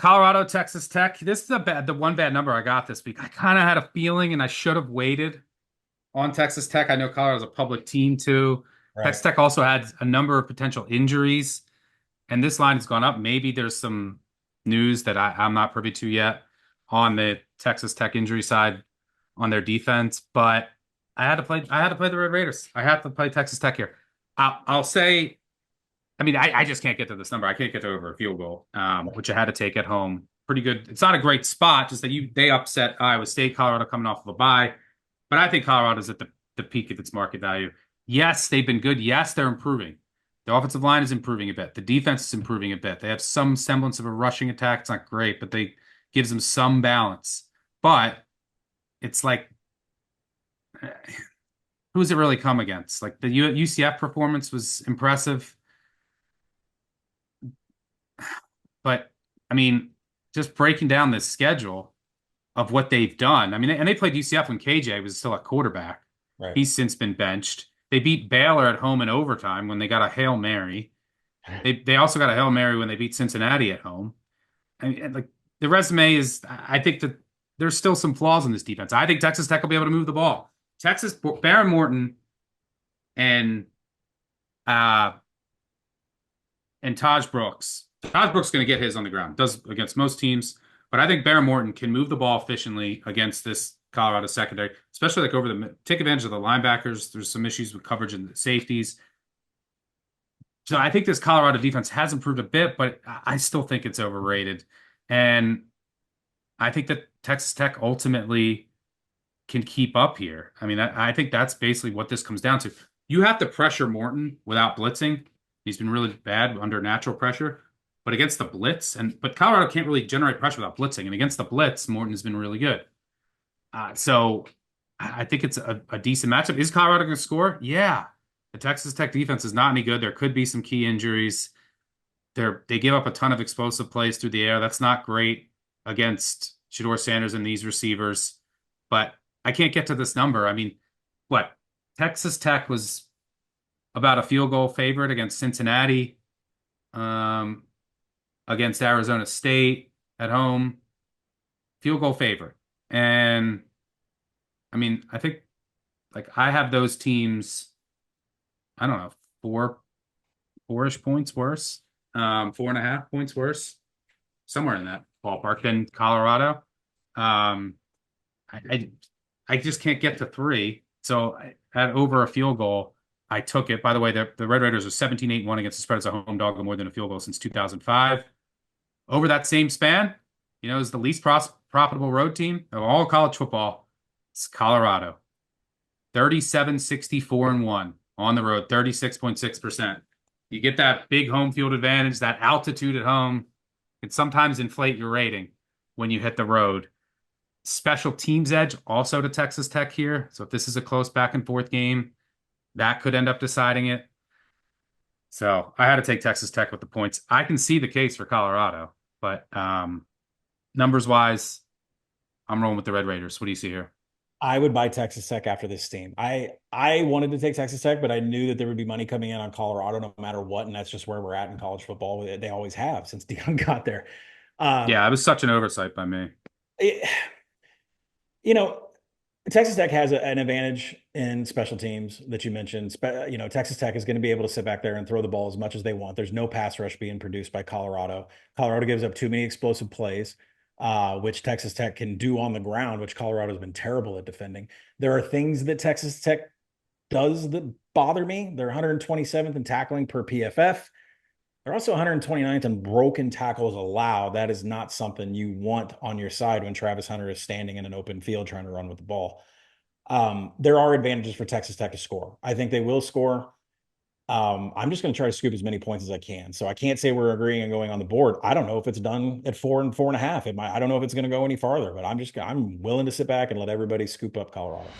Colorado, Texas Tech. This is the one bad number I got this week. I kind of had a feeling, and I should have waited on Texas Tech. I know Colorado's a public team too. Right. Texas Tech also had a number of potential injuries, and this line has gone up. Maybe there's some news that I'm not privy to yet on the Texas Tech injury side on their defense, but I had to play the Red Raiders. I have to play Texas Tech here. I'll say, I mean, I just can't get to this number. I can't get to over a field goal, which I had to take at home. Pretty good. It's not a great spot, just that they upset Iowa State, Colorado coming off of a bye. But I think Colorado's at the peak of its market value. Yes, they've been good. Yes, they're improving. The offensive line is improving a bit. The defense is improving a bit. They have some semblance of a rushing attack. It's not great, but they gives them some balance. But it's like, who's it really come against? Like the UCF performance was impressive, but I mean, just breaking down this schedule of what they've done. I mean, and they played UCF when KJ was still a quarterback. Right. He's since been benched. They beat Baylor at home in overtime when they got a Hail Mary. They also got a Hail Mary when they beat Cincinnati at home. And like the resume is, I think that there's still some flaws in this defense. I think Texas Tech will be able to move the ball. Texas, Baron Morton and uh and Taj Brooks. Taj Brooks is going to get his on the ground. Does against most teams, but I think Baron Morton can move the ball efficiently against this Colorado secondary, especially like over the take advantage of the linebackers. There's some issues with coverage and the safeties. So I think this Colorado defense has improved a bit, but I still think it's overrated. And I think that Texas Tech ultimately can keep up here. I mean, I think that's basically what this comes down to. You have to pressure Morton without blitzing. He's been really bad under natural pressure, but against the blitz, but Colorado can't really generate pressure without blitzing. And against the blitz, Morton has been really good. So I think it's a decent matchup. Is Colorado going to score? Yeah. The Texas Tech defense is not any good. There could be some key injuries. They give up a ton of explosive plays through the air. That's not great against Shedeur Sanders and these receivers. But I can't get to this number. I mean, what? Texas Tech was about a field goal favorite against Cincinnati, um, against Arizona State at home, field goal favorite. And I mean, I think like I have those teams, I don't know, four-ish points worse, 4.5 points worse, somewhere in that ballpark than Colorado. Um, I I just can't get to three. So at over a field goal, I took it. By the way, the Red Raiders are 17-8-1 against the spread as a home dog of more than a field goal since 2005. Over that same span, is the least profitable road team of all college football. It's Colorado. 37-64-1 on the road, 36.6%. You get that big home field advantage, that altitude at home. It sometimes inflate your rating when you hit the road. Special teams edge also to Texas Tech here. So if this is a close back and forth game, that could end up deciding it. So I had to take Texas Tech with the points. I can see the case for Colorado, but numbers wise, I'm rolling with the Red Raiders. What do you see here? I would buy Texas Tech after this team. I wanted to take Texas Tech, but I knew that there would be money coming in on Colorado no matter what, and that's just where we're at in college football. They always have since Dion got there. Yeah, it was such an oversight by me. It, you know, Texas Tech has an advantage in special teams that you mentioned. Texas Tech is going to be able to sit back there and throw the ball as much as they want. There's no pass rush being produced by Colorado. Colorado gives up too many explosive plays, which Texas Tech can do on the ground, which Colorado has been terrible at defending. There are things that Texas Tech does that bother me. They're 127th in tackling per PFF. They're also 129th in broken tackles allowed. That is not something you want on your side when Travis Hunter is standing in an open field trying to run with the ball. There are advantages for Texas Tech to score. I think they will score. I'm just going to try to scoop as many points as I can. So I can't say we're agreeing and going on the board. I don't know if it's done at 4 and 4.5. I don't know if it's going to go any farther, but I'm willing to sit back and let everybody scoop up Colorado.